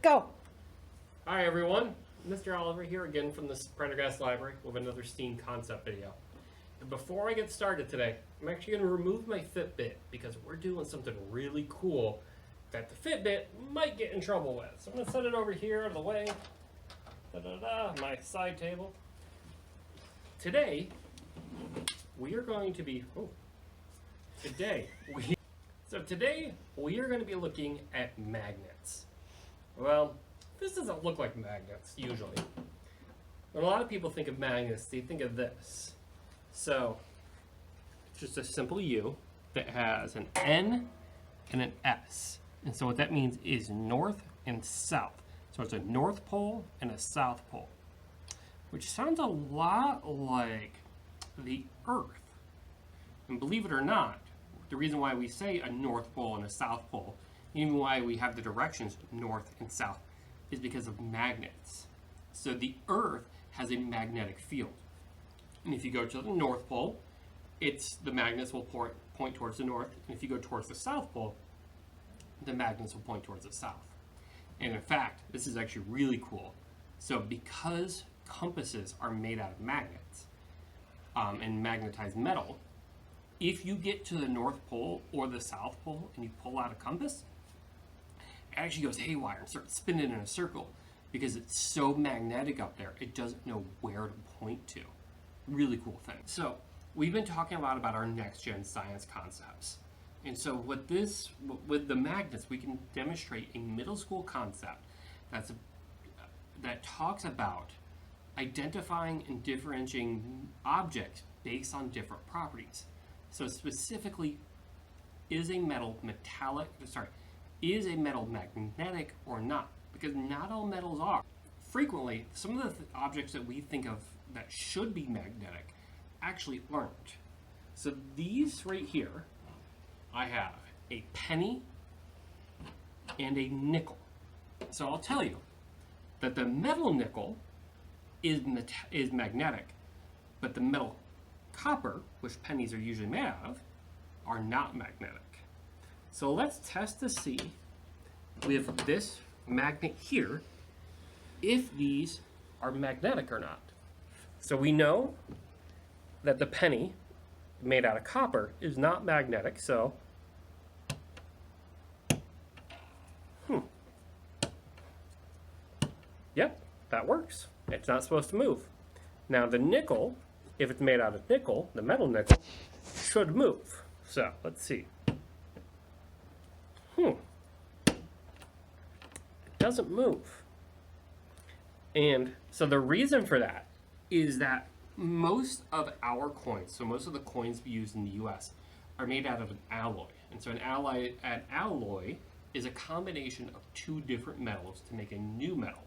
Go. Hi everyone, Mr. Oliver here again from the Prendergast Library with another STEAM concept video. And before I get started today, I'm actually going to remove my Fitbit because we're doing something really cool that the Fitbit might get in trouble with. So I'm going to set it over here out of the way, my side table. Today, we are going to be, today we are going to be looking at magnets. Well, this doesn't look like magnets usually. When a lot of people think of magnets, they think of this. So, it's just a simple U that has an N and an S. And so what that means is north and south. So it's a north pole and a south pole, which sounds a lot like the Earth. And believe it or not, the reason why we say a north pole and a south pole, even why we have the directions north and south, is because of magnets. So the Earth has a magnetic field. And if you go to the North Pole, the magnets will point towards the north. And if you go towards the South Pole, the magnets will point towards the south. And in fact, this is actually really cool. So because compasses are made out of magnets and magnetized metal, if you get to the North Pole or the South Pole and you pull out a compass, it actually goes haywire and starts spinning in a circle because it's so magnetic up there, it doesn't know where to point to. Really cool thing. So we've been talking a lot about our next gen science concepts. And so with the magnets, we can demonstrate a middle school concept that talks about identifying and differentiating objects based on different properties. So specifically, is a metal magnetic or not? Because not all metals are. Frequently, some of the objects that we think of that should be magnetic actually aren't. So these right here, I have a penny and a nickel. So I'll tell you that the metal nickel is magnetic, but the metal copper, which pennies are usually made out of, are not magnetic. So let's test to see with this magnet here if these are magnetic or not. So we know that the penny made out of copper is not magnetic, so yep, that works. It's not supposed to move. Now the nickel, if it's made out of nickel, the metal nickel, should move. So let's see. It doesn't move. And so the reason for that is that most of our coins, so most of the coins we use in the US, are made out of an alloy. And so an alloy is a combination of two different metals to make a new metal.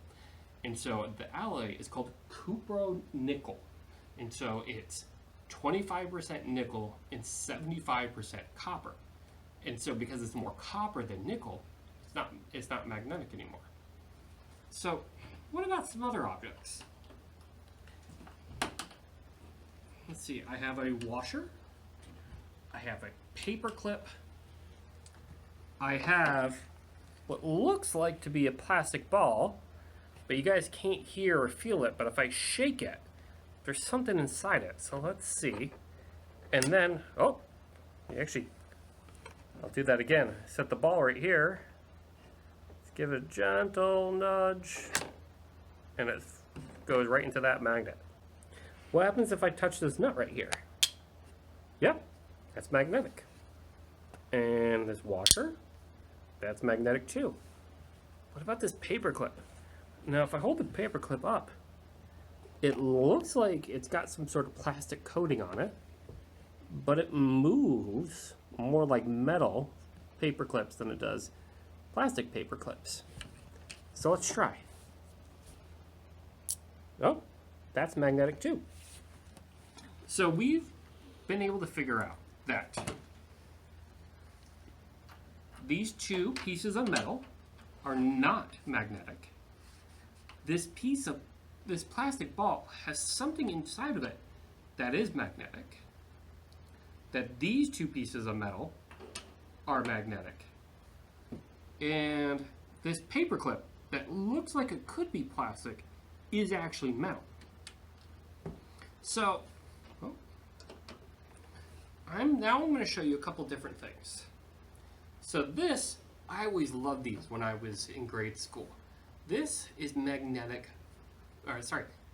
And so the alloy is called cupro-nickel. And so it's 25% nickel and 75% copper. And so because it's more copper than nickel, it's not magnetic anymore. So what about some other objects? Let's see, I have a washer, I have a paper clip, I have what looks like to be a plastic ball, but you guys can't hear or feel it, but if I shake it, there's something inside it. So let's see. And then, I'll do that again. Set the ball right here. Let's give it a gentle nudge, and it goes right into that magnet. What happens if I touch this nut right here? Yep, that's magnetic. And this washer, that's magnetic too. What about this paper clip? Now if I hold the paper clip up, it looks like it's got some sort of plastic coating on it, but it moves more like metal paper clips than it does plastic paper clips. So let's try. Oh, that's magnetic too. So we've been able to figure out that these two pieces of metal are not magnetic. This plastic ball has something inside of it that is magnetic. That these two pieces of metal are magnetic. And this paper clip that looks like it could be plastic is actually metal. So, I'm going to show you a couple different things. So this, I always loved these when I was in grade school. This is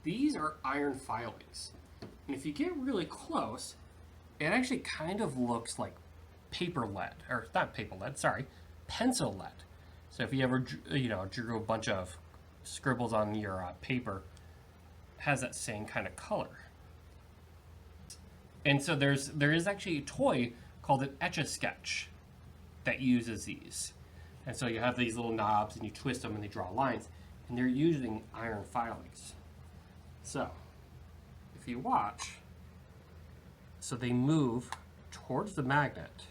these are iron filings. And if you get really close, it actually kind of looks like paper lead, or not paper lead, sorry, pencil lead. So if you ever, drew a bunch of scribbles on your paper, it has that same kind of color. And so there is actually a toy called an Etch-a-Sketch that uses these. And so you have these little knobs and you twist them and they draw lines. And they're using iron filings. So, if you watch, so they move towards the magnet.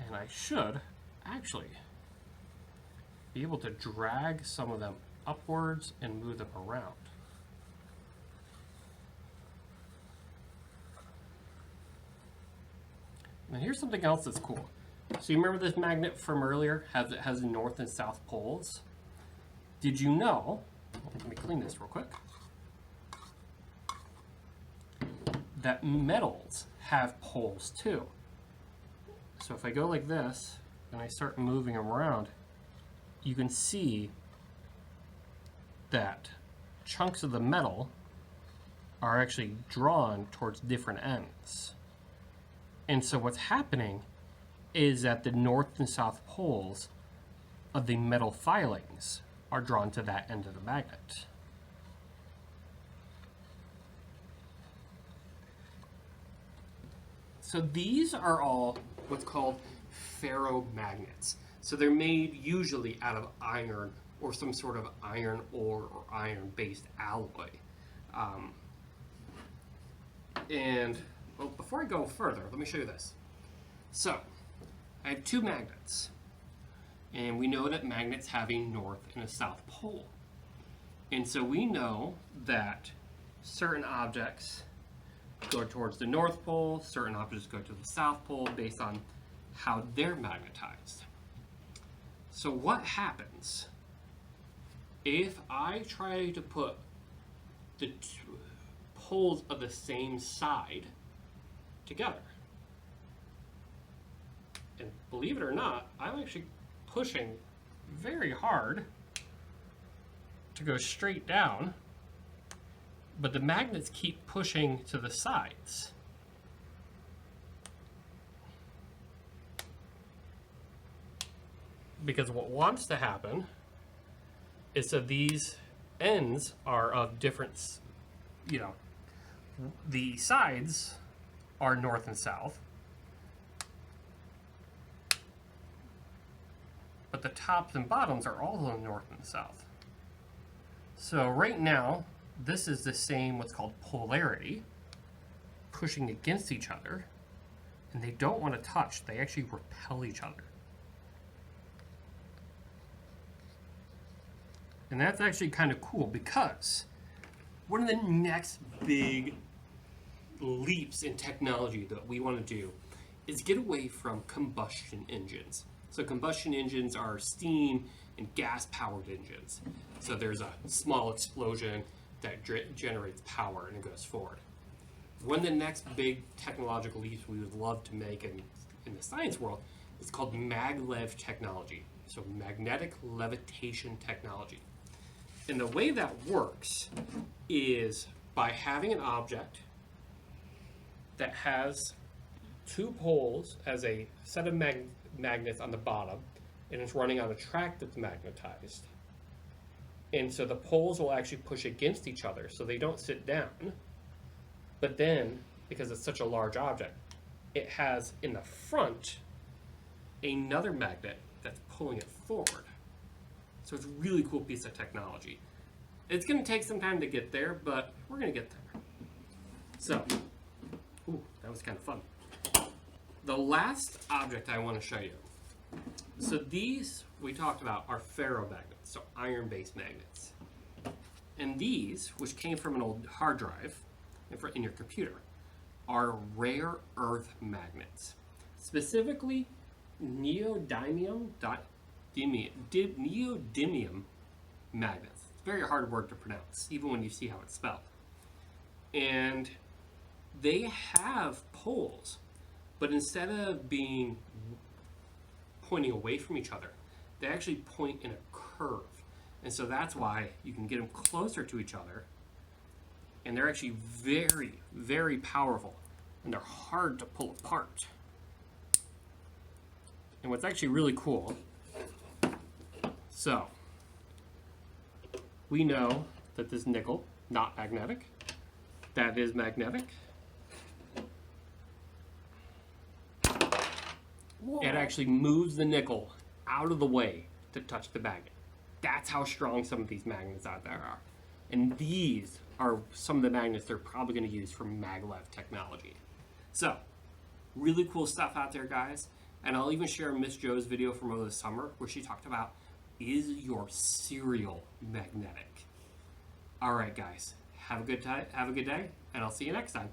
And I should actually be able to drag some of them upwards and move them around. And here's something else that's cool. So you remember this magnet from earlier? It has north and south poles. Did you know, let me clean this real quick, that metals have poles too? So if I go like this and I start moving them around, you can see that chunks of the metal are actually drawn towards different ends. And so what's happening is that the north and south poles of the metal filings are drawn to that end of the magnet. So these are all what's called ferro magnets. So they're made usually out of iron or some sort of iron ore or iron-based alloy. Well, before I go further, let me show you this. So, I have two magnets. And we know that magnets have a north and a south pole. And so we know that certain objects go towards the north pole, certain objects go to the south pole based on how they're magnetized. So what happens if I try to put the two poles of the same side together? And believe it or not, I'm actually pushing very hard to go straight down, but the magnets keep pushing to the sides. Because what wants to happen is that these ends are of different, the sides are north and south, but the tops and bottoms are also north and south. So right now, this is the same what's called polarity, pushing against each other, and they don't want to touch. They actually repel each other. And that's actually kind of cool because one of the next big leaps in technology that we want to do is get away from combustion engines. So combustion engines are steam and gas-powered engines. So there's a small explosion that generates power and it goes forward. One of the next big technological leaps we would love to make in the science world is called Maglev Technology. So magnetic levitation technology. And the way that works is by having an object that has two poles as a set of magnets on the bottom, and it's running on a track that's magnetized. And so the poles will actually push against each other so they don't sit down. But then, because it's such a large object, it has in the front another magnet that's pulling it forward. So it's a really cool piece of technology. It's going to take some time to get there, but we're going to get there. So, that was kind of fun. The last object I want to show you. So these we talked about are ferro magnets, so iron-based magnets. And these, which came from an old hard drive in your computer, are rare earth magnets. Specifically, neodymium Magnets. It's a very hard word to pronounce, even when you see how it's spelled. And they have poles, but instead of being pointing away from each other, they actually point in a curve. And so that's why you can get them closer to each other, and they're actually very, very powerful, and they're hard to pull apart. And what's actually really cool, so we know that this nickel, not magnetic, that is magnetic. Whoa. It actually moves the nickel out of the way to touch the magnet. That's how strong some of these magnets out there are. And these are some of the magnets they're probably going to use for Maglev Technology. So, really cool stuff out there, guys. And I'll even share Miss Jo's video from over the summer where she talked about, is your cereal magnetic? All right, guys. Have a good day, and I'll see you next time.